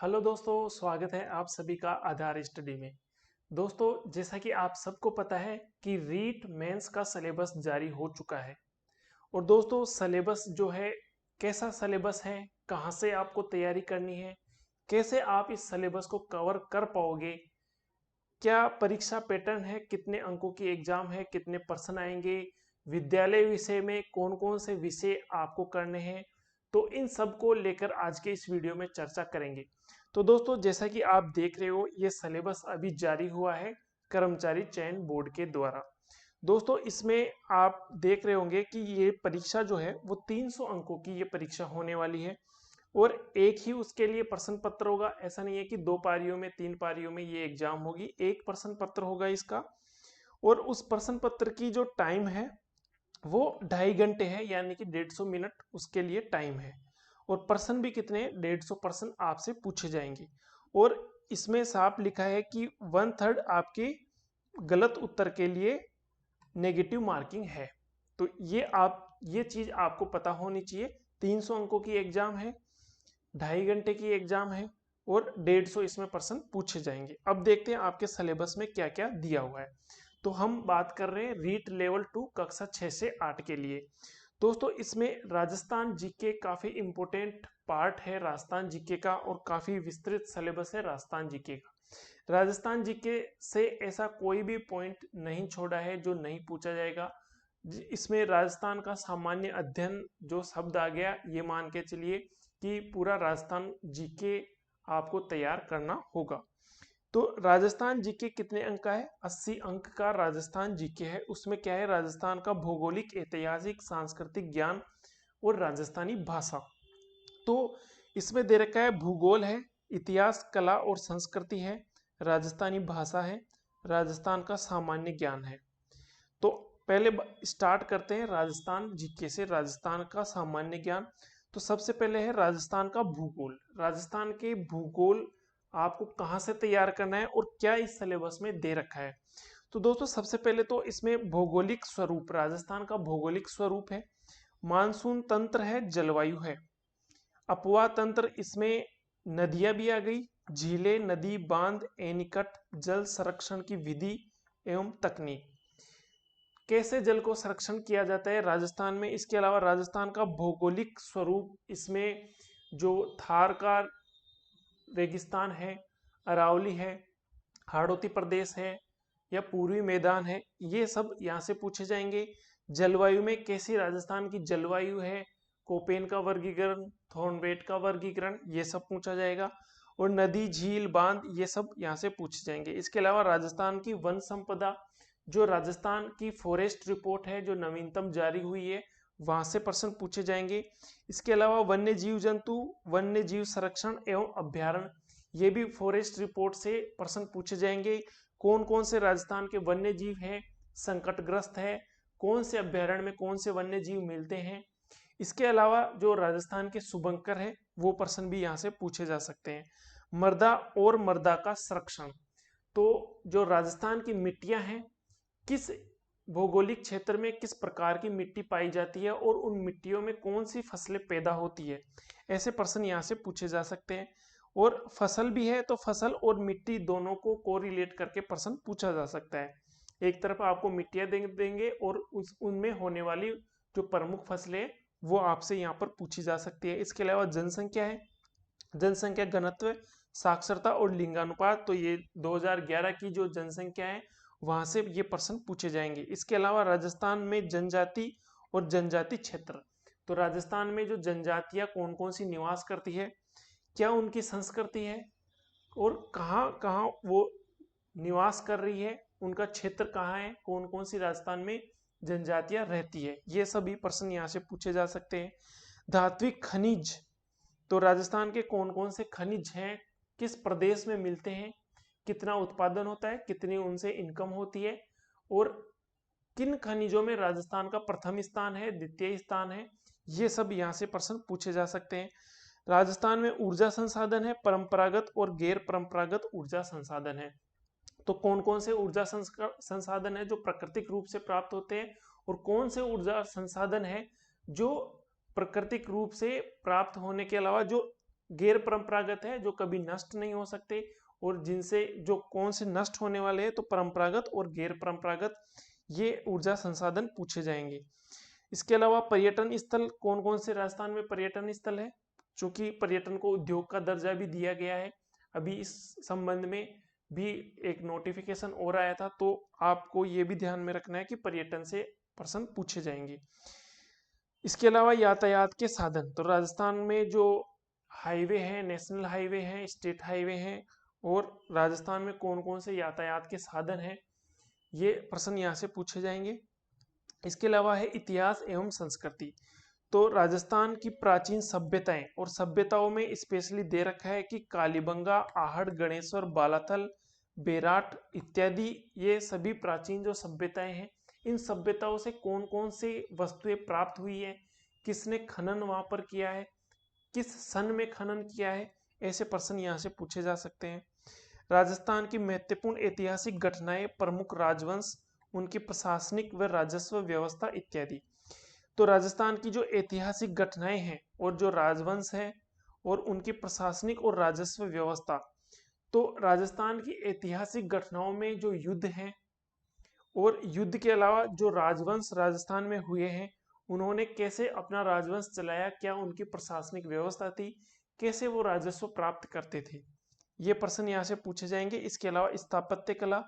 Hello दोस्तों, स्वागत है आप सभी का आधार स्टडी में। दोस्तों, जैसा कि आप सबको पता है कि रीट मेंस का सिलेबस जारी हो चुका है। और दोस्तों, सिलेबस जो है कैसा सिलेबस है, कहाँ से आपको तैयारी करनी है, कैसे आप इस सिलेबस को कवर कर पाओगे, क्या परीक्षा पैटर्न है, कितने अंकों की एग्जाम है, कितने पर्सन आएंगे, विद्यालय विषय में कौन कौन से विषय आपको करने हैं, तो इन सब को लेकर आज के इस वीडियो में चर्चा करेंगे। तो दोस्तों, जैसा कि आप देख रहे हो, ये सिलेबस अभी जारी हुआ है कर्मचारी चयन बोर्ड के द्वारा। दोस्तों, इसमें आप देख रहे होंगे कि ये परीक्षा जो है वो 300 अंकों की ये परीक्षा होने वाली है और एक ही उसके लिए प्रश्न पत्र होगा। ऐसा नहीं है कि दो पारियों में, तीन पारियों में ये एग्जाम होगी, एक प्रश्न पत्र होगा इसका। और उस प्रश्न पत्र की जो टाइम है वो 2.5 घंटे है, यानी कि 150 मिनट उसके लिए टाइम है। और प्रश्न भी कितने, 150 प्रश्न आपसे पूछे जाएंगे। और इसमें साफ लिखा है कि 1/3 आपके गलत उत्तर के लिए नेगेटिव मार्किंग है। तो ये चीज आपको पता होनी चाहिए। 300 अंकों की एग्जाम है, 2.5 घंटे की एग्जाम है और 150 इसमें प्रश्न पूछे जाएंगे। अब देखते हैं आपके सिलेबस में क्या क्या दिया हुआ है। तो हम बात कर रहे हैं रीट लेवल 2 कक्षा 6 से 8 के लिए। दोस्तों, इसमें राजस्थान जीके काफी इंपोर्टेंट पार्ट है राजस्थान जीके का, और काफी विस्तृत सिलेबस है राजस्थान जीके का। राजस्थान जीके से ऐसा कोई भी पॉइंट नहीं छोड़ा है जो नहीं पूछा जाएगा। इसमें राजस्थान का सामान्य अध्ययन जो शब्द आ गया, ये मान के चलिए कि पूरा राजस्थान जीके आपको तैयार करना होगा। तो राजस्थान जीके कितने अंक का है? 80 अंक का राजस्थान जीके है। उसमें क्या है, राजस्थान का भौगोलिक, ऐतिहासिक, सांस्कृतिक ज्ञान और राजस्थानी भाषा। तो इसमें दे रखा है भूगोल है, इतिहास, कला और संस्कृति है, राजस्थानी भाषा है, राजस्थान का सामान्य ज्ञान है। तो पहले स्टार्ट करते हैं राजस्थान जीके से, राजस्थान का सामान्य ज्ञान। तो सबसे पहले है राजस्थान का भूगोल। राजस्थान के भूगोल आपको कहाँ से तैयार करना है और क्या इस सिलेबस में दे रखा है। तो दोस्तों, सबसे पहले तो इसमें भौगोलिक स्वरूप, राजस्थान का भौगोलिक स्वरूप है, मानसून तंत्र है, जलवायु है, अपवाह तंत्र, इसमें नदियां भी आ गई, झीलें, नदी, बांध, एनीकट, जल संरक्षण की विधि एवं तकनीक, कैसे जल को संरक्षण किया जाता है राजस्थान में। इसके अलावा राजस्थान का भौगोलिक स्वरूप, इसमें जो थार का रेगिस्तान है, अरावली है, हाड़ौती प्रदेश है या पूर्वी मैदान है, ये सब यहाँ से पूछे जाएंगे। जलवायु में कैसी राजस्थान की जलवायु है, कोपेन का वर्गीकरण, थॉर्नबेट का वर्गीकरण, ये सब पूछा जाएगा। और नदी, झील, बांध, ये सब यहाँ से पूछे जाएंगे। इसके अलावा राजस्थान की वन संपदा, जो राजस्थान की फॉरेस्ट रिपोर्ट है जो नवीनतम जारी हुई है, वहां से प्रश्न पूछे जाएंगे। इसके अलावा वन्य जीव जंतु, वन्य जीव संरक्षण एवं अभ्यारण्य, ये भी फॉरेस्ट रिपोर्ट से प्रश्न पूछे जाएंगे। कौन कौन से राजस्थान के वन्य जीव हैं, संकटग्रस्त है, कौन से अभ्यारण्य में कौन से वन्य जीव मिलते हैं। इसके अलावा जो राजस्थान के शुभंकर है, वो प्रश्न भी यहाँ से पूछे जा सकते हैं। मृदा और मृदा का संरक्षण, तो जो राजस्थान की मिट्टियां हैं, किस भौगोलिक क्षेत्र में किस प्रकार की मिट्टी पाई जाती है और उन मिट्टियों में कौन सी फसलें पैदा होती है, ऐसे प्रश्न यहाँ से पूछे जा सकते हैं। और फसल भी है, तो फसल और मिट्टी दोनों को कोरिलेट करके प्रश्न पूछा जा सकता है। एक तरफ आपको मिट्टियां देंगे और उनमें होने वाली जो प्रमुख फसलें वो आपसे यहाँ पर पूछी जा सकती है। इसके अलावा जनसंख्या है, जनसंख्या घनत्व, साक्षरता और लिंगानुपात, तो ये 2011 की जो जनसंख्या है वहां से ये प्रश्न पूछे जाएंगे। इसके अलावा राजस्थान में जनजाति और जनजाति क्षेत्र, तो राजस्थान में जो जनजातियां कौन कौन सी निवास करती है, क्या उनकी संस्कृति है और कहाँ कहाँ वो निवास कर रही है, उनका क्षेत्र कहाँ है, कौन कौन सी राजस्थान में जनजातियां रहती है, ये सभी प्रश्न यहाँ से पूछे जा सकते हैं। धात्विक खनिज, तो राजस्थान के कौन कौन से खनिज हैं, किस प्रदेश में मिलते हैं, कितना उत्पादन होता है, कितनी उनसे इनकम होती है, और किन खनिजों में राजस्थान का प्रथम स्थान है, द्वितीय स्थान है, ये सब यहाँ से प्रश्न पूछे जा सकते हैं। राजस्थान में ऊर्जा संसाधन है, परंपरागत और गैर परंपरागत ऊर्जा संसाधन है, तो कौन कौन से ऊर्जा संसाधन है जो प्राकृतिक रूप से प्राप्त होते हैं और कौन से ऊर्जा संसाधन है जो प्राकृतिक रूप से प्राप्त होने के अलावा जो गैर परंपरागत है जो कभी नष्ट नहीं हो सकते, और जिनसे जो कौन से नष्ट होने वाले हैं, तो परंपरागत और गैर परंपरागत ये ऊर्जा संसाधन पूछे जाएंगे। इसके अलावा पर्यटन स्थल कौन कौन से राजस्थान में पर्यटन स्थल है, चूंकि पर्यटन को उद्योग का दर्जा भी दिया गया है, अभी इस संबंध में भी एक नोटिफिकेशन और आया था, तो आपको ये भी ध्यान में रखना है कि पर्यटन से प्रश्न पूछे जाएंगे। इसके अलावा यातायात के साधन, तो राजस्थान में जो हाईवे हैं, नेशनल हाईवे हैं, स्टेट हाईवे हैं, और राजस्थान में कौन कौन से यातायात के साधन हैं, ये प्रश्न यहाँ से पूछे जाएंगे। इसके अलावा है इतिहास एवं संस्कृति, तो राजस्थान की प्राचीन सभ्यताएं और सभ्यताओं में स्पेशली दे रखा है कि कालीबंगा, आहड़, गणेश्वर, बालाथल, बेराट इत्यादि, ये सभी प्राचीन जो सभ्यताएं हैं, इन सभ्यताओं से कौन कौन सी वस्तुएं प्राप्त हुई है, किसने खनन वहां पर किया है, किस सन में खनन किया है, ऐसे प्रश्न यहाँ से पूछे जा सकते हैं। राजस्थान की महत्वपूर्ण ऐतिहासिक घटनाएं, प्रमुख राजवंश, उनकी प्रशासनिक व राजस्व व्यवस्था इत्यादि। तो राजस्थान की जो ऐतिहासिक घटनाएं हैं और जो राजवंश है और उनकी प्रशासनिक और राजस्व व्यवस्था, तो राजस्थान की ऐतिहासिक घटनाओं में जो युद्ध हैं और युद्ध के अलावा जो राजवंश राजस्थान में हुए हैं, उन्होंने कैसे अपना राजवंश चलाया, क्या उनकी प्रशासनिक व्यवस्था थी, कैसे वो राजस्व प्राप्त करते थे, ये प्रश्न यहाँ से पूछे जाएंगे। इसके अलावा स्थापत्य कला,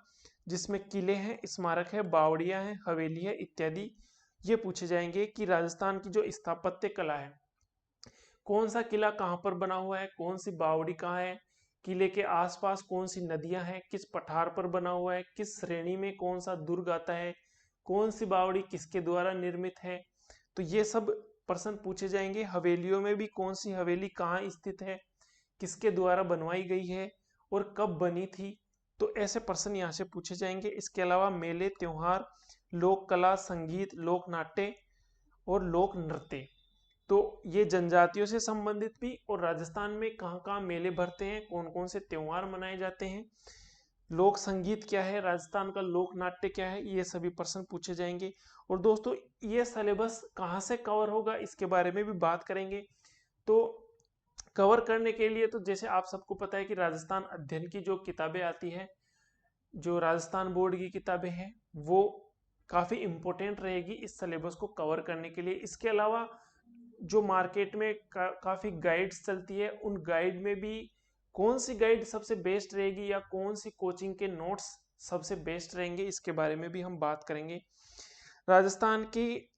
जिसमें किले हैं, स्मारक है, बावड़ियां हैं, हवेली है इत्यादि, ये पूछे जाएंगे कि राजस्थान की जो स्थापत्य कला है, कौन सा किला कहाँ पर बना हुआ है, कौन सी बावड़ी कहाँ है, किले के आसपास कौन सी नदियां हैं, किस पठार पर बना हुआ है, किस श्रेणी में कौन सा दुर्ग आता है, कौन सी बावड़ी किसके द्वारा निर्मित है, तो ये सब प्रश्न पूछे जाएंगे। हवेलियों में भी कौन सी हवेली कहाँ स्थित है, किसके द्वारा बनवाई गई है और कब बनी थी, तो ऐसे प्रश्न यहाँ से पूछे जाएंगे। इसके अलावा मेले, त्योहार, लोक कला, संगीत, लोक नाट्य और लोक नृत्य, तो ये जनजातियों से संबंधित भी, और राजस्थान में कहाँ कहाँ मेले भरते हैं, कौन कौन से त्योहार मनाए जाते हैं, लोक संगीत क्या है, राजस्थान का लोक नाट्य क्या है, ये सभी प्रश्न पूछे जाएंगे। और दोस्तों ये सिलेबस कहाँ से कवर होगा, इसके बारे में भी बात करेंगे। तो कवर करने के लिए, तो जैसे आप सबको पता है कि राजस्थान अध्ययन की जो किताबें आती है, जो राजस्थान बोर्ड की किताबें हैं, वो काफ़ी इम्पोर्टेंट रहेगी इस सिलेबस को कवर करने के लिए। इसके अलावा जो मार्केट में काफ़ी गाइड्स चलती है, उन गाइड में भी कौन सी गाइड सबसे बेस्ट रहेगी या कौन सी कोचिंग के नोट्स सबसे बेस्ट रहेंगे, इसके बारे में भी हम बात करेंगे। राजस्थान की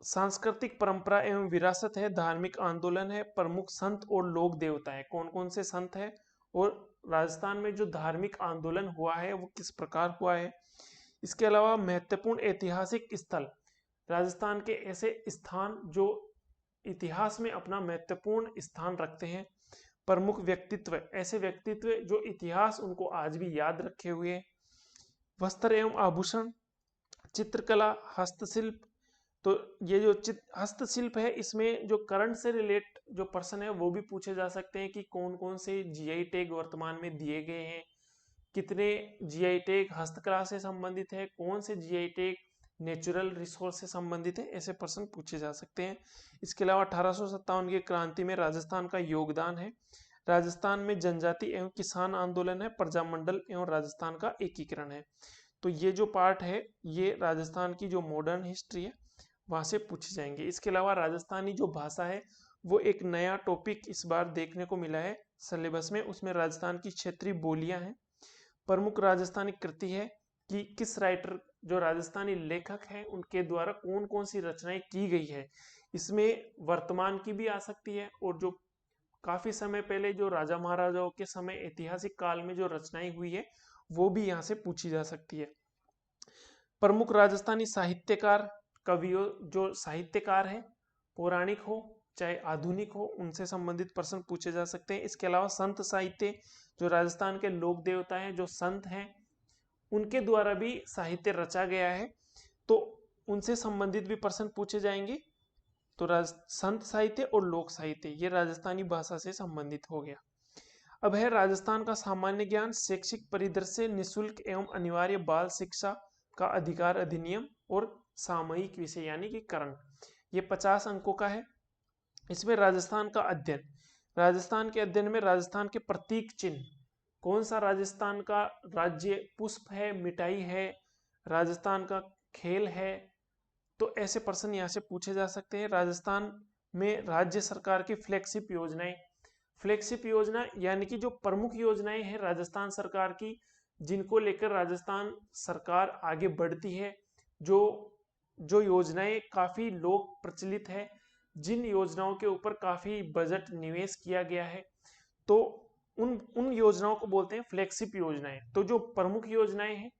सांस्कृतिक परंपरा एवं विरासत है, धार्मिक आंदोलन है, प्रमुख संत और लोक देवता है, कौन कौन से संत है, और राजस्थान में जो धार्मिक आंदोलन हुआ है वो किस प्रकार हुआ है। इसके अलावा महत्वपूर्ण ऐतिहासिक स्थल, राजस्थान के ऐसे स्थान जो इतिहास में अपना महत्वपूर्ण स्थान रखते हैं, प्रमुख व्यक्तित्व, ऐसे व्यक्तित्व जो इतिहास उनको आज भी याद रखे हुए, वस्त्र एवं आभूषण, चित्रकला, हस्तशिल्प, तो ये जो हस्तशिल्प है, इसमें जो करंट से रिलेट जो पर्सन है वो भी पूछे जा सकते हैं कि कौन कौन से जीआई टैग वर्तमान में दिए गए हैं, कितने जीआई टैग हस्तकला से संबंधित है, कौन से जीआई टैग नेचुरल रिसोर्स से संबंधित है, ऐसे प्रश्न पूछे जा सकते हैं। इसके अलावा 1857 की क्रांति में राजस्थान का योगदान है, राजस्थान में जनजाति एवं किसान आंदोलन है, प्रजामंडल एवं राजस्थान का एकीकरण है। तो ये जो पार्ट है ये राजस्थान की जो मॉडर्न हिस्ट्री है वहां से पूछे जाएंगे। इसके अलावा राजस्थानी जो भाषा है वो एक नया टॉपिक इस बार देखने को मिला है सिलेबस में, उसमें राजस्थान की क्षेत्रीय बोलियां हैं, प्रमुख राजस्थानी कृति है कि किस राइटर जो राजस्थानी लेखक हैं उनके द्वारा कौन कौन सी रचनाएं की गई है, इसमें वर्तमान की भी आ सकती है और जो काफी समय पहले जो राजा महाराजाओं के समय ऐतिहासिक काल में जो रचनाएं हुई है वो भी यहाँ से पूछी जा सकती है। प्रमुख राजस्थानी साहित्यकार, कवियों जो साहित्यकार हैं, पौराणिक हो चाहे आधुनिक हो, उनसे संबंधित प्रश्न पूछे जा सकते हैं। इसके अलावा संत साहित्य, जो राजस्थान के लोक देवता हैं, जो संत हैं, उनके द्वारा भी साहित्य रचा गया है, तो उनसे संबंधित भी प्रश्न पूछे जाएंगे। तो संत साहित्य और लोक साहित्य ये राजस्थानी भाषा से संबंधित हो गया। अब है राजस्थान का सामान्य ज्ञान, शैक्षिक परिदृश्य, निःशुल्क एवं अनिवार्य बाल शिक्षा का अधिकार अधिनियम और सामयिक विषय यानी कि करंट, ये 50 अंकों का है। इसमें राजस्थान का अध्ययन, राजस्थान के अध्ययन में राजस्थान के प्रतीक चिन्ह, कौन सा राजस्थान का राज्य पुष्प है, मिठाई है, राजस्थान का खेल है। तो ऐसे प्रश्न यहाँ से पूछे जा सकते हैं। राजस्थान में राज्य सरकार की फ्लैगशिप योजनाएं, फ्लैगशिप योजना यानी कि जो प्रमुख योजनाएं हैं राजस्थान सरकार की, जिनको लेकर राजस्थान सरकार आगे बढ़ती है, जो जो योजनाएं काफी लोक प्रचलित है, जिन योजनाओं के ऊपर काफी बजट निवेश किया गया है, तो उन उन योजनाओं को बोलते हैं फ्लैगशिप योजनाएं। तो जो प्रमुख योजनाएं हैं,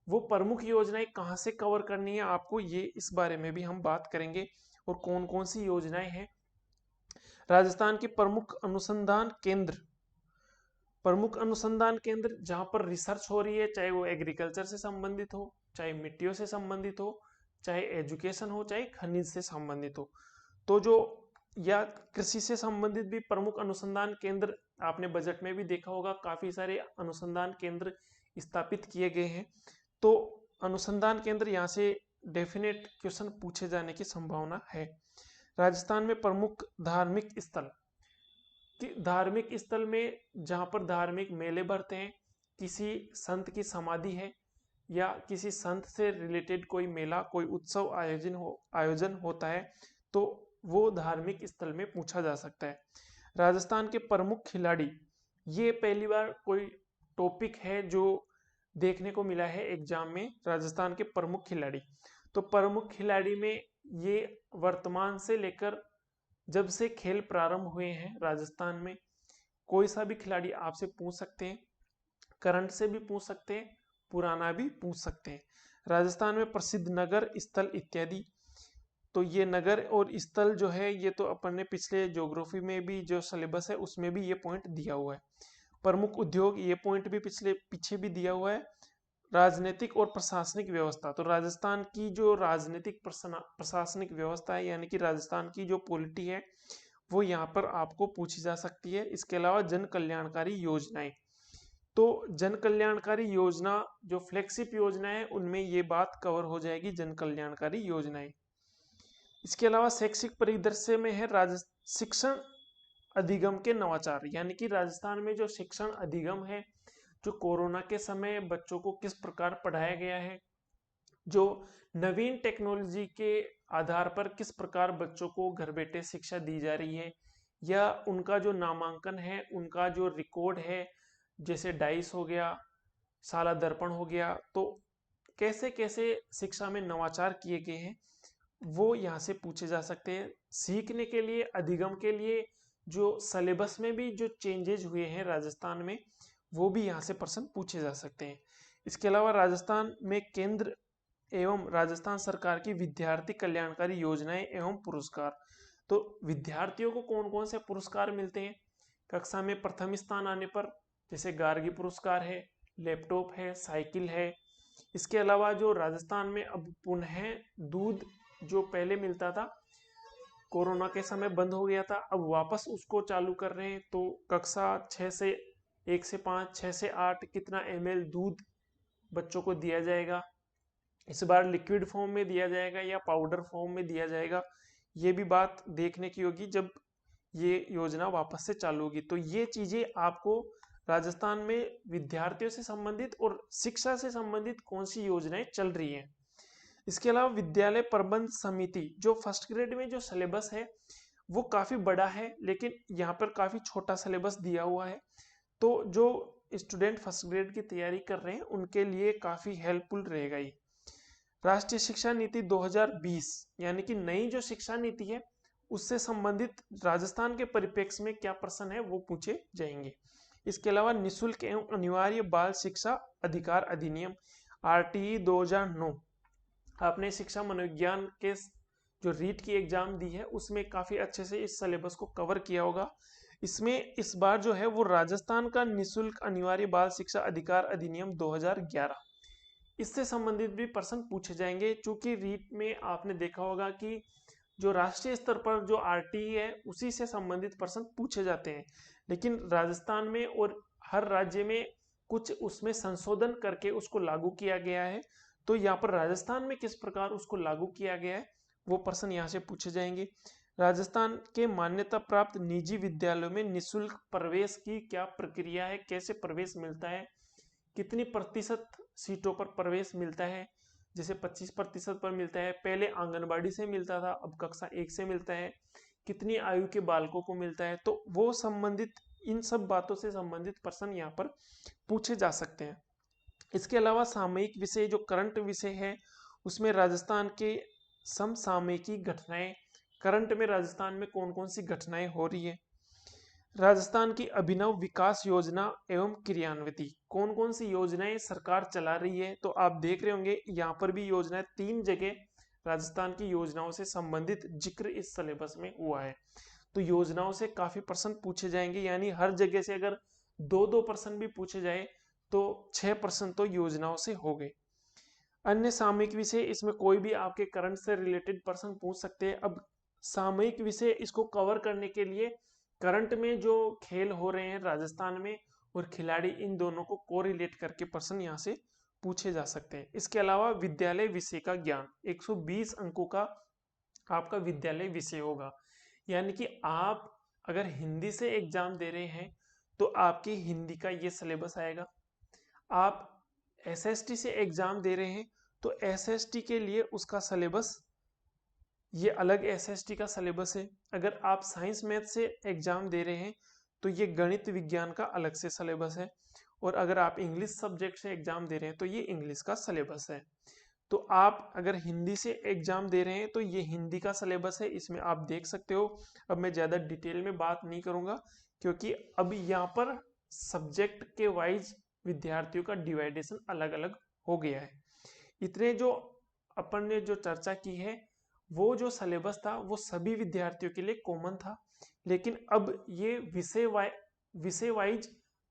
वो प्रमुख योजनाएं कहाँ से कवर करनी है आपको, ये इस बारे में भी हम बात करेंगे और कौन कौन सी योजनाएं हैं। राजस्थान के प्रमुख अनुसंधान केंद्र, प्रमुख अनुसंधान केंद्र जहां पर रिसर्च हो रही है, चाहे वो एग्रीकल्चर से संबंधित हो, चाहे मिट्टियों से संबंधित हो, चाहे एजुकेशन हो, चाहे खनिज से संबंधित हो, तो जो या कृषि से संबंधित भी प्रमुख अनुसंधान केंद्र, आपने बजट में भी देखा होगा काफी सारे अनुसंधान केंद्र स्थापित किए गए हैं। तो अनुसंधान केंद्र यहाँ से डेफिनेट क्वेश्चन पूछे जाने की संभावना है। राजस्थान में प्रमुख धार्मिक स्थल, कि धार्मिक स्थल में जहाँ पर धार्मिक मेले भरते हैं, किसी संत की समाधि है या किसी संत से रिलेटेड कोई मेला, कोई उत्सव आयोजन होता है, तो वो धार्मिक स्थल में पूछा जा सकता है। राजस्थान के प्रमुख खिलाड़ी, ये पहली बार कोई टॉपिक है जो देखने को मिला है एग्जाम में, राजस्थान के प्रमुख खिलाड़ी। तो प्रमुख खिलाड़ी में ये वर्तमान से लेकर जब से खेल प्रारंभ हुए हैं राजस्थान में, कोई सा भी खिलाड़ी आपसे पूछ सकते हैं, करंट से भी पूछ सकते हैं, पुराना भी पूछ सकते हैं। राजस्थान में प्रसिद्ध नगर स्थल इत्यादि, तो ये नगर और स्थल जो है ये तो अपन ने पिछले ज्योग्राफी में भी जो सिलेबस है उसमें भी ये पॉइंट दिया हुआ है। प्रमुख उद्योग, ये पॉइंट भी पीछे भी दिया हुआ है। राजनीतिक और प्रशासनिक व्यवस्था, तो राजस्थान की जो राजनीतिक प्रशासनिक व्यवस्था है, यानी कि राजस्थान की जो पॉलिटी है, वो यहाँ पर आपको पूछी जा सकती है। इसके अलावा जन कल्याणकारी योजनाएं, तो जन कल्याणकारी योजना जो फ्लैगशिप योजना है उनमें ये बात कवर हो जाएगी, जन कल्याणकारी योजनाएं। इसके अलावा शैक्षिक परिदृश्य में है शिक्षण अधिगम के नवाचार, यानी कि राजस्थान में जो शिक्षण अधिगम है, जो कोरोना के समय बच्चों को किस प्रकार पढ़ाया गया है, जो नवीन टेक्नोलॉजी के आधार पर किस प्रकार बच्चों को घर बैठे शिक्षा दी जा रही है, या उनका जो नामांकन है, उनका जो रिकॉर्ड है, जैसे डाइस हो गया, साला दर्पण हो गया, तो कैसे कैसे शिक्षा में नवाचार किए गए हैं, वो यहाँ से पूछे जा सकते हैं। सीखने के लिए, अधिगम के लिए जो सिलेबस में भी जो चेंजेज हुए हैं राजस्थान में, वो भी यहाँ से प्रश्न पूछे जा सकते हैं। इसके अलावा राजस्थान में केंद्र एवं राजस्थान सरकार की विद्यार्थी कल्याणकारी योजनाएं एवं पुरस्कार, तो विद्यार्थियों को कौन कौन से पुरस्कार मिलते हैं कक्षा में प्रथम स्थान आने पर, जैसे गार्गी पुरस्कार है, लैपटॉप है, साइकिल है। इसके अलावा जो राजस्थान में अब पुनः दूध जो पहले मिलता था, कोरोना के समय बंद हो गया था, अब वापस उसको चालू कर रहे हैं, तो कक्षा 6 से 1 से 5, 6 से 8 कितना ml दूध बच्चों को दिया जाएगा, इस बार लिक्विड फॉर्म में दिया जाएगा या पाउडर फॉर्म में दिया जाएगा, ये भी बात देखने की होगी जब ये योजना वापस से चालू होगी। तो ये चीजें आपको राजस्थान में विद्यार्थियों से संबंधित और शिक्षा से संबंधित कौन सी योजनाएं चल रही हैं। इसके अलावा विद्यालय प्रबंध समिति, जो फर्स्ट ग्रेड में जो सिलेबस है वो काफी बड़ा है, लेकिन यहाँ पर काफी छोटा सिलेबस दिया हुआ है, तो जो स्टूडेंट फर्स्ट ग्रेड की तैयारी कर रहे हैं उनके लिए काफी हेल्पफुल रहेगा ये। राष्ट्रीय शिक्षा नीति 2020, यानी कि नई जो शिक्षा नीति है उससे संबंधित राजस्थान के परिप्रेक्ष्य में क्या प्रश्न है वो पूछे जाएंगे। इसके अलावा निःशुल्क एवं अनिवार्य बाल शिक्षा अधिकार अधिनियम RTE 2009, आपने शिक्षा मनोविज्ञान के जो रीट की एग्जाम दी है उसमें काफी अच्छे से इस सिलेबस को कवर किया होगा। इसमें इस बार जो है वो राजस्थान का निःशुल्क अनिवार्य बाल शिक्षा अधिकार अधिनियम 2011, इससे संबंधित भी प्रश्न पूछे जाएंगे। चूंकि रीट में आपने देखा होगा कि जो राष्ट्रीय स्तर पर जो RTE है उसी से संबंधित प्रश्न पूछे जाते हैं, लेकिन राजस्थान में और हर राज्य में कुछ उसमें संशोधन करके उसको लागू किया गया है, तो यहाँ पर राजस्थान में किस प्रकार उसको लागू किया गया है वो प्रश्न यहाँ से पूछे जाएंगे। राजस्थान के मान्यता प्राप्त निजी विद्यालयों में निःशुल्क प्रवेश की क्या प्रक्रिया है, कैसे प्रवेश मिलता है, कितनी प्रतिशत सीटों पर प्रवेश मिलता है। जैसे 25% पर मिलता है, पहले आंगनबाड़ी से मिलता था, अब कक्षा 1 से मिलता है। कितनी आयु के बालकों को मिलता है, तो वो संबंधित इन सब बातों से संबंधित प्रश्न यहाँ पर पूछे जा सकते हैं। इसके अलावा सामयिक विषय जो करंट विषय है, उसमें राजस्थान के समसामयिकी घटनाएं, करंट में राजस्थान में कौन कौन सी घटनाएं हो रही है, राजस्थान की अभिनव विकास योजना एवं क्रियान्विति, कौन कौन सी योजनाएं सरकार चला रही है। तो आप देख रहे होंगे यहाँ पर भी योजनाएं 3 जगह राजस्थान की योजनाओं से संबंधित जिक्र इस सिलेबस में हुआ है। तो योजनाओं से काफी प्रश्न पूछे जाएंगे, यानी हर जगह से अगर 2-2 प्रश्न भी पूछे जाए तो 6 प्रश्न तो योजनाओं से हो गए। अन्य सामयिक विषय, इसमें कोई भी आपके करंट से रिलेटेड प्रश्न पूछ सकते हैं। अब सामयिक विषय इसको कवर करने के लिए करंट में जो खेल हो रहे हैं राजस्थान में और खिलाड़ी, इन दोनों को कोरिलेट करके प्रश्न यहाँ से पूछे जा सकते हैं। इसके अलावा विद्यालय विषय का ज्ञान 120 अंकों का आपका विद्यालय विषय होगा, यानी कि आप अगर हिंदी से एग्जाम दे रहे हैं तो आपकी हिंदी का ये सिलेबस आएगा। आप एसएसटी से एग्जाम दे रहे हैं तो एसएसटी के लिए उसका सिलेबस ये अलग एसएसटी का सिलेबस है। अगर आप साइंस मैथ से एग्जाम दे रहे हैं तो ये गणित विज्ञान का अलग से सिलेबस है। और अगर आप इंग्लिश सब्जेक्ट से एग्जाम दे रहे हैं तो ये इंग्लिश का सिलेबस है। तो आप अगर हिंदी से एग्जाम दे रहे हैं तो ये हिंदी का सिलेबस है, इसमें आप देख सकते हो। अब मैं ज़्यादा डिटेल में बात नहीं करूँगा क्योंकि अब यहाँ पर सब्जेक्ट के वाइज विद्यार्थियों का डिवाइडेशन अलग अलग हो गया है। इतने जो अपन ने जो चर्चा की है, वो जो सिलेबस था वो सभी विद्यार्थियों के लिए कॉमन था, लेकिन अब ये विषय वाइज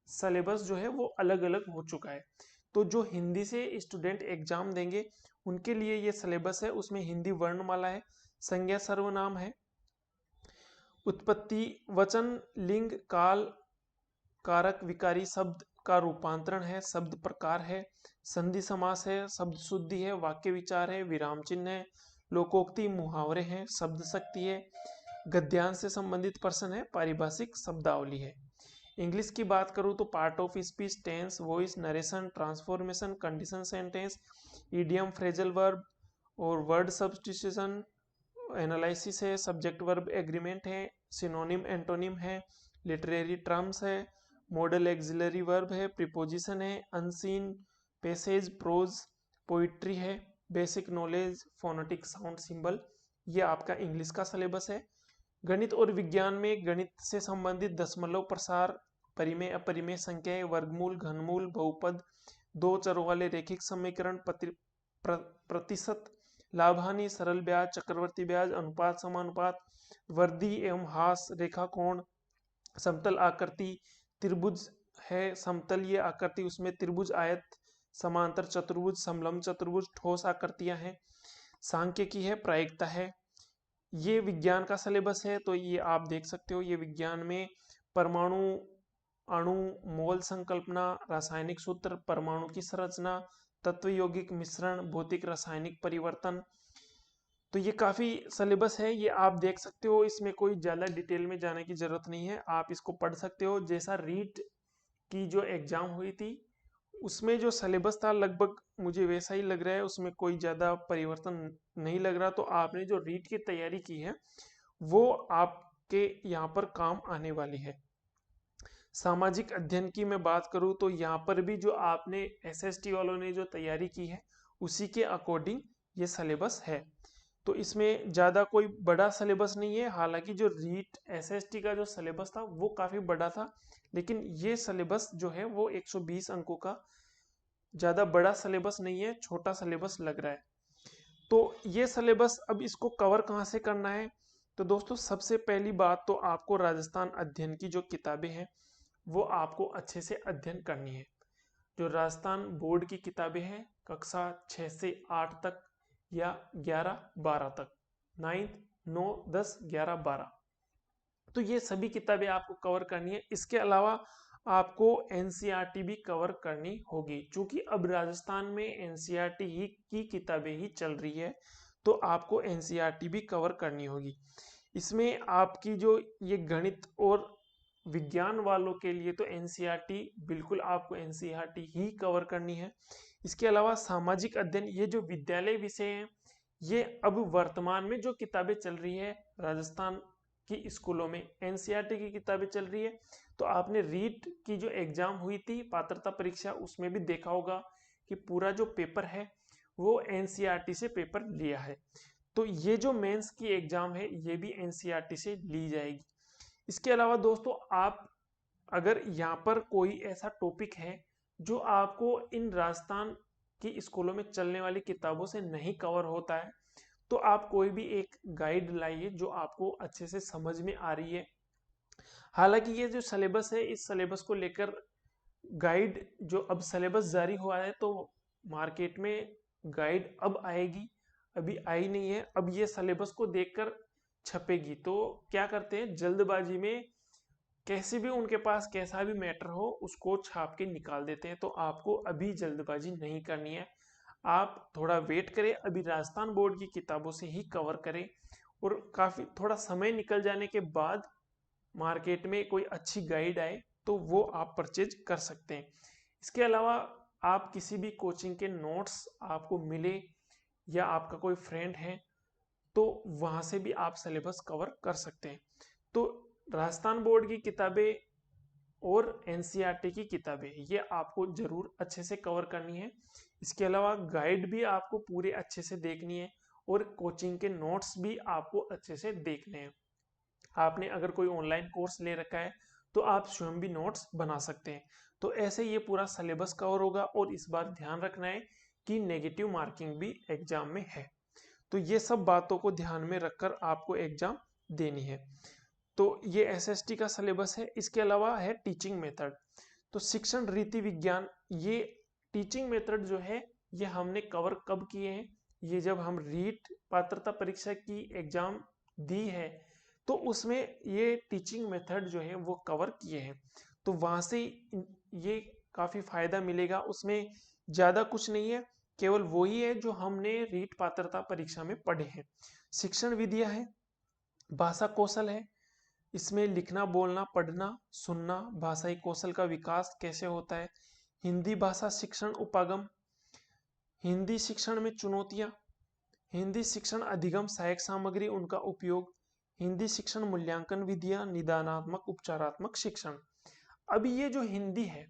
सिलेबस जो है वो अलग अलग हो चुका है। तो जो हिंदी से स्टूडेंट एग्जाम देंगे उनके लिए ये सिलेबस है, उसमें हिंदी वर्णमाला है, संज्ञा सर्वनाम है, उत्पत्ति, वचन, लिंग, काल, कारक, विकारी शब्द का रूपांतरण है, शब्द प्रकार है, संधि समास है, शब्द शुद्धि है, वाक्य विचार है, विराम चिन्ह है, लोकोक्ति, मुहावरे हैं, शब्द शक्ति है, गद्यांश से संबंधित प्रश्न है, पारिभाषिक शब्दावली है। इंग्लिश की बात करूँ तो part of speech, tense, voice, narration, transformation, condition sentence, idiom, phrasal verb और वर्ड सब्स्टिट्यूशन, एनालिसिस है, सब्जेक्ट वर्ब एग्रीमेंट है, सिनोनिम एंटोनिम है, लिटरेरी टर्म्स है, मॉडल एक्सिलरी वर्ब है, प्रीपोजिशन है, अनसीन, पैसेज, प्रोज, पोइट्री है, basic knowledge, phonetic sound symbol, ये आपका इंग्लिश का सिलेबस है। गणित और विज्ञान में गणित से संबंधित दशमलव, प्रसार, परिमेय, अपरिमेय संख्याएं, वर्गमूल, घनमूल, बहुपद, दो चरों वाले रैखिक समीकरण, प्रतिशत, लाभानी, सरल ब्याज, चक्रवर्ती ब्याज, अनुपात, समानुपात, वर्दी एवं हास, रेखा कोण, समतल आकृति, त्रिभुज है, समतलीय आकृति, उसमें त्रिभुज, आयत, समांतर चतुर्भुज, समलंब चतुर्भुज, ठोस आकृतियां हैं, सांख्यिकी है, प्रायिकता है। ये विज्ञान का सिलेबस है, तो ये आप देख सकते हो। ये विज्ञान में परमाणु, अणु, मोल संकल्पना, रासायनिक सूत्र, परमाणु की संरचना, तत्व यौगिक मिश्रण, भौतिक रासायनिक परिवर्तन, तो ये काफी सिलेबस है, ये आप देख सकते हो। इसमें कोई ज्यादा डिटेल में जाने की जरूरत नहीं है, आप इसको पढ़ सकते हो। जैसा रीट की जो एग्जाम हुई थी उसमें जो सिलेबस था लगभग मुझे वैसा ही लग रहा है, उसमें कोई ज्यादा परिवर्तन नहीं लग रहा। तो आपने जो रीट की तैयारी की है वो आपके यहाँ पर काम आने वाली है। सामाजिक अध्ययन की मैं बात करूँ तो यहाँ पर भी जो आपने एसएसटी वालों ने जो तैयारी की है उसी के अकॉर्डिंग ये सिलेबस है। तो इसमें ज़्यादा कोई बड़ा सिलेबस नहीं है, हालांकि जो रीट एसएसटी का जो सिलेबस था वो काफ़ी बड़ा था, लेकिन ये सिलेबस जो है वो 120 अंकों का ज़्यादा बड़ा सिलेबस नहीं है, छोटा सिलेबस लग रहा है। तो ये सिलेबस अब इसको कवर कहाँ से करना है, तो दोस्तों सबसे पहली बात तो आपको राजस्थान अध्ययन की जो किताबें हैं वो आपको अच्छे से अध्ययन करनी है। जो राजस्थान बोर्ड की किताबें हैं कक्षा 6 से 8 तक या 11-12 तक, 9th, 9, 10, 11, 12, तो ये सभी किताबें आपको कवर करनी है। इसके अलावा आपको एनसीईआरटी भी कवर करनी होगी, क्योंकि अब राजस्थान में एनसीईआरटी ही की किताबें ही चल रही है, तो आपको एनसीईआरटी भी कवर करनी होगी। इसमें आपकी जो ये गणित और विज्ञान वालों के लिए तो एनसीईआरटी, बिल्कुल आपको एनसीईआरटी ही कवर करनी है। इसके अलावा सामाजिक अध्ययन, ये जो विद्यालय विषय हैं, ये अब वर्तमान में जो किताबें चल रही है राजस्थान की स्कूलों में एनसीईआरटी की किताबें चल रही है। तो आपने रीट की जो एग्जाम हुई थी पात्रता परीक्षा, उसमें भी देखा होगा कि पूरा जो पेपर है वो एनसीईआरटी से पेपर लिया है। तो ये जो मेंस की एग्जाम है ये भी एनसीईआरटी से ली जाएगी। इसके अलावा दोस्तों, आप अगर यहाँ पर कोई ऐसा टॉपिक है जो आपको इन राजस्थान की स्कूलों में चलने वाली किताबों से नहीं कवर होता है, तो आप कोई भी एक गाइड लाइए जो आपको अच्छे से समझ में आ रही है। हालांकि ये जो सिलेबस है, इस सिलेबस को लेकर गाइड जो अब सिलेबस जारी हुआ है, तो मार्केट में गाइड अब आएगी, अभी आई नहीं है। अब ये सिलेबस को देखकर छपेगी। तो क्या करते हैं, जल्दबाजी में कैसे भी उनके पास कैसा भी मैटर हो उसको छाप के निकाल देते हैं। तो आपको अभी जल्दबाजी नहीं करनी है, आप थोड़ा वेट करें, अभी राजस्थान बोर्ड की किताबों से ही कवर करें, और काफी थोड़ा समय निकल जाने के बाद मार्केट में कोई अच्छी गाइड आए तो वो आप परचेज कर सकते हैं। इसके अलावा आप किसी भी कोचिंग के नोट्स आपको मिले या आपका कोई फ्रेंड है तो वहां से भी आप सिलेबस कवर कर सकते हैं। तो राजस्थान बोर्ड की किताबें और एनसीईआरटी की किताबें ये आपको जरूर अच्छे से कवर करनी है। इसके अलावा गाइड भी आपको पूरे अच्छे से देखनी है और कोचिंग के नोट्स भी आपको अच्छे से देखने हैं। आपने अगर कोई ऑनलाइन कोर्स ले रखा है तो आप स्वयं भी नोट्स बना सकते हैं। तो ऐसे ये पूरा सिलेबस कवर होगा। और इस बार ध्यान रखना है कि नेगेटिव मार्किंग भी एग्जाम में है। तो ये सब बातों को ध्यान में रखकर आपको एग्जाम देनी है। तो ये एसएसटी का सिलेबस है। इसके अलावा है टीचिंग मेथड। तो शिक्षण रीति विज्ञान, ये टीचिंग मेथड जो है ये हमने कवर कब किए हैं, ये जब हम रीट पात्रता परीक्षा की एग्जाम दी है तो उसमें ये टीचिंग मेथड जो है वो कवर किए हैं। तो वहां से ये काफी फायदा मिलेगा। उसमें ज्यादा कुछ नहीं है, केवल वही है जो हमने रीट पात्रता परीक्षा में पढ़े हैं। शिक्षण विधियां है, भाषा कौशल है, इसमें लिखना बोलना पढ़ना सुनना, भाषाई कौशल का विकास कैसे होता है, हिंदी भाषा शिक्षण उपागम, हिंदी शिक्षण में चुनौतियां, हिंदी शिक्षण अधिगम सहायक सामग्री उनका उपयोग, हिंदी शिक्षण मूल्यांकन विधियां, निदानात्मक उपचारात्मक शिक्षण। अभी ये जो हिंदी है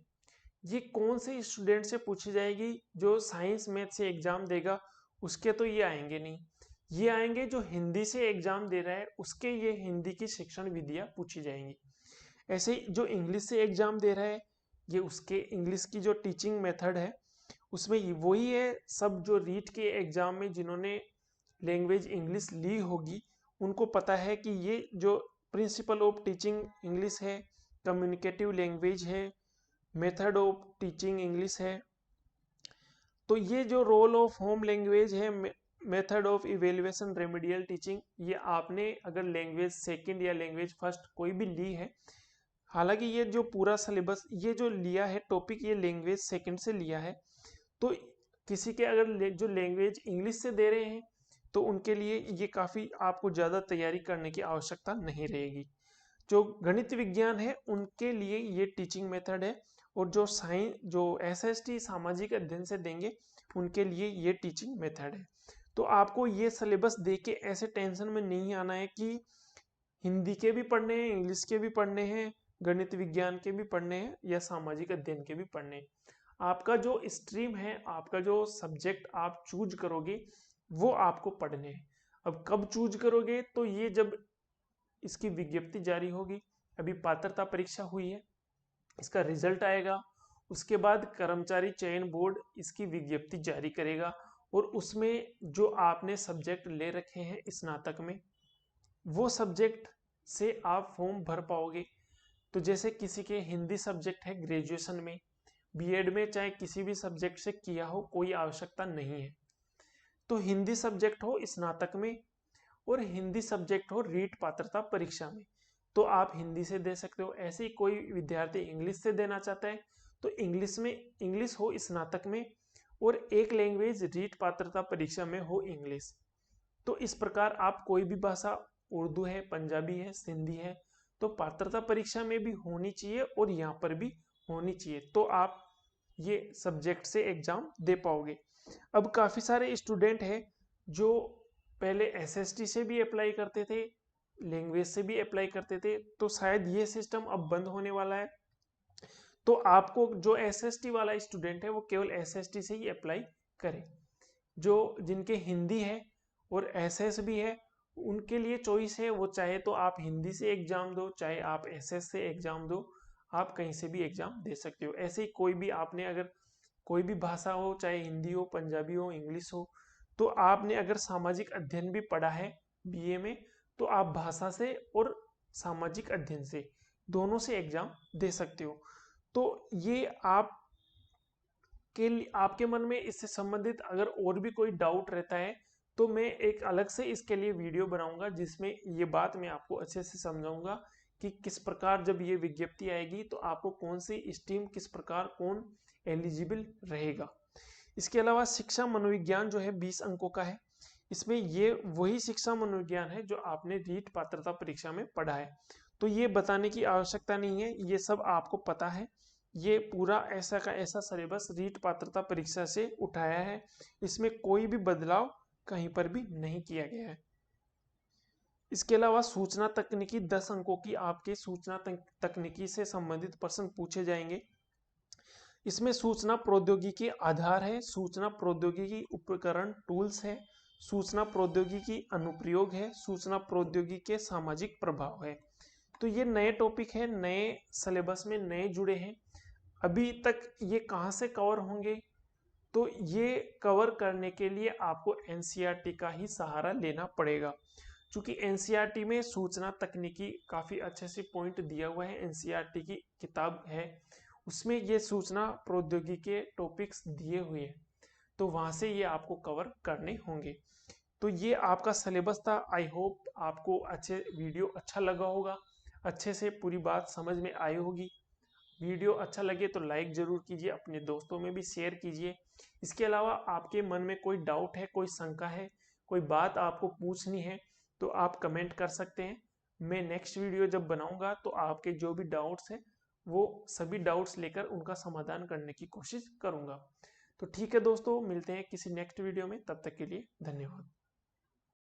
ये कौन से स्टूडेंट से पूछी जाएगी, जो साइंस मैथ से एग्जाम देगा उसके तो ये आएंगे नहीं, ये आएंगे जो हिंदी से एग्जाम दे रहा है उसके ये हिंदी की शिक्षण विधियां पूछी जाएंगी। ऐसे ही जो इंग्लिश से एग्जाम दे रहा है ये उसके इंग्लिश की जो टीचिंग मेथड है उसमें वही है। सब जो रीट के एग्जाम में जिन्होंने लैंग्वेज इंग्लिश ली होगी उनको पता है कि ये जो प्रिंसिपल ऑफ टीचिंग इंग्लिश है, कम्युनिकेटिव लैंग्वेज है, मेथड ऑफ टीचिंग इंग्लिश है। तो ये जो रोल ऑफ होम लैंग्वेज है, method of evaluation remedial teaching, ये आपने अगर लैंग्वेज सेकंड या लैंग्वेज फर्स्ट कोई भी ली है, हालांकि ये जो पूरा सिलेबस ये जो लिया है टॉपिक ये लैंग्वेज सेकंड से लिया है, तो किसी के अगर जो लैंग्वेज इंग्लिश से दे रहे हैं तो उनके लिए ये काफ़ी आपको ज़्यादा तैयारी करने की आवश्यकता नहीं रहेगी। जो गणित विज्ञान है उनके लिए ये टीचिंग मेथड है, और जो साइंस जो एसएसटी सामाजिक अध्ययन से देंगे उनके लिए ये टीचिंग मेथड है। तो आपको ये सिलेबस देख के ऐसे टेंशन में नहीं आना है कि हिंदी के भी पढ़ने हैं, इंग्लिश के भी पढ़ने हैं, गणित विज्ञान के भी पढ़ने हैं या सामाजिक अध्ययन के भी पढ़ने हैं। आपका जो स्ट्रीम है, आपका जो सब्जेक्ट आप चूज करोगे वो आपको पढ़ने हैं। अब कब चूज करोगे, तो ये जब इसकी विज्ञप्ति जारी होगी, अभी पात्रता परीक्षा हुई है, इसका रिजल्ट आएगा, उसके बाद कर्मचारी चयन बोर्ड इसकी विज्ञप्ति जारी करेगा, और उसमें जो आपने सब्जेक्ट ले रखे हैं स्नातक में वो सब्जेक्ट से आप फॉर्म भर पाओगे। तो जैसे किसी के हिंदी सब्जेक्ट है ग्रेजुएशन में, बीएड में चाहे किसी भी सब्जेक्ट से किया हो कोई आवश्यकता नहीं है, तो हिंदी सब्जेक्ट हो स्नातक में और हिंदी सब्जेक्ट हो रीट पात्रता परीक्षा में, तो आप हिंदी से दे सकते हो। ऐसे ही कोई विद्यार्थी इंग्लिश से देना चाहता है तो इंग्लिश में इंग्लिश हो स्नातक में और एक लैंग्वेज रीट पात्रता परीक्षा में हो इंग्लिश। तो इस प्रकार आप कोई भी भाषा उर्दू है, पंजाबी है, सिंधी है, तो पात्रता परीक्षा में भी होनी चाहिए और यहाँ पर भी होनी चाहिए, तो आप ये सब्जेक्ट से एग्जाम दे पाओगे। अब काफी सारे स्टूडेंट हैं जो पहले एसएसटी से भी अप्लाई करते थे, लैंग्वेज से भी अप्लाई करते थे, तो शायद ये सिस्टम अब बंद होने वाला है। तो आपको जो एसएसटी वाला स्टूडेंट है वो केवल एसएसटी से ही अप्लाई करे। जो जिनके हिंदी है और एसएस भी है उनके लिए चॉइस है, वो चाहे तो आप हिंदी से एग्जाम दो, चाहे आप एसएस से एग्जाम दो, आप कहीं से भी एग्जाम दे सकते हो। ऐसे ही कोई भी आपने अगर कोई भी भाषा हो, चाहे हिंदी हो, पंजाबी हो, इंग्लिश हो, तो आपने अगर सामाजिक अध्ययन भी पढ़ा है बीए में, तो आप भाषा से और सामाजिक अध्ययन से दोनों से एग्जाम दे सकते हो। तो ये आपके मन में इससे संबंधित अगर और भी कोई डाउट रहता है तो मैं एक अलग से इसके लिए वीडियो बनाऊंगा, जिसमें ये बात मैं आपको अच्छे से समझाऊंगा कि किस प्रकार जब ये विज्ञप्ति आएगी तो आपको कौन सी स्ट्रीम किस प्रकार कौन एलिजिबल रहेगा। इसके अलावा शिक्षा मनोविज्ञान जो है 20 अंकों का है। इसमें ये वही शिक्षा मनोविज्ञान है जो आपने रीट पात्रता परीक्षा में पढ़ा है, तो ये बताने की आवश्यकता नहीं है, ये सब आपको पता है। ये पूरा ऐसा का ऐसा सिलेबस रीट पात्रता परीक्षा से उठाया है, इसमें कोई भी बदलाव कहीं पर भी नहीं किया गया है। इसके अलावा सूचना तकनीकी 10 अंकों की आपके सूचना तकनीकी से संबंधित प्रश्न पूछे जाएंगे। इसमें सूचना प्रौद्योगिकी आधार है, सूचना प्रौद्योगिकी उपकरण टूल्स है, सूचना प्रौद्योगिकी अनुप्रयोग है, सूचना प्रौद्योगिकी के सामाजिक प्रभाव है। तो ये नए टॉपिक है, नए सिलेबस में नए जुड़े हैं। अभी तक ये कहाँ से कवर होंगे, तो ये कवर करने के लिए आपको एनसीईआरटी का ही सहारा लेना पड़ेगा, क्योंकि एनसीईआरटी में सूचना तकनीकी काफी अच्छे से पॉइंट दिया हुआ है। एनसीईआरटी की किताब है, उसमें ये सूचना प्रौद्योगिकी के टॉपिक्स दिए हुए हैं, तो वहां से ये आपको कवर करने होंगे। तो ये आपका सिलेबस था। आई होप आपको वीडियो अच्छा लगा होगा, अच्छे से पूरी बात समझ में आई होगी। वीडियो अच्छा लगे तो लाइक जरूर कीजिए, अपने दोस्तों में भी शेयर कीजिए। इसके अलावा आपके मन में कोई डाउट है, कोई शंका है, कोई बात आपको पूछनी है, तो आप कमेंट कर सकते हैं। मैं नेक्स्ट वीडियो जब बनाऊंगा तो आपके जो भी डाउट्स हैं वो सभी डाउट्स लेकर उनका समाधान करने की कोशिश करूंगा। तो ठीक है दोस्तों, मिलते हैं किसी नेक्स्ट वीडियो में, तब तक के लिए धन्यवाद।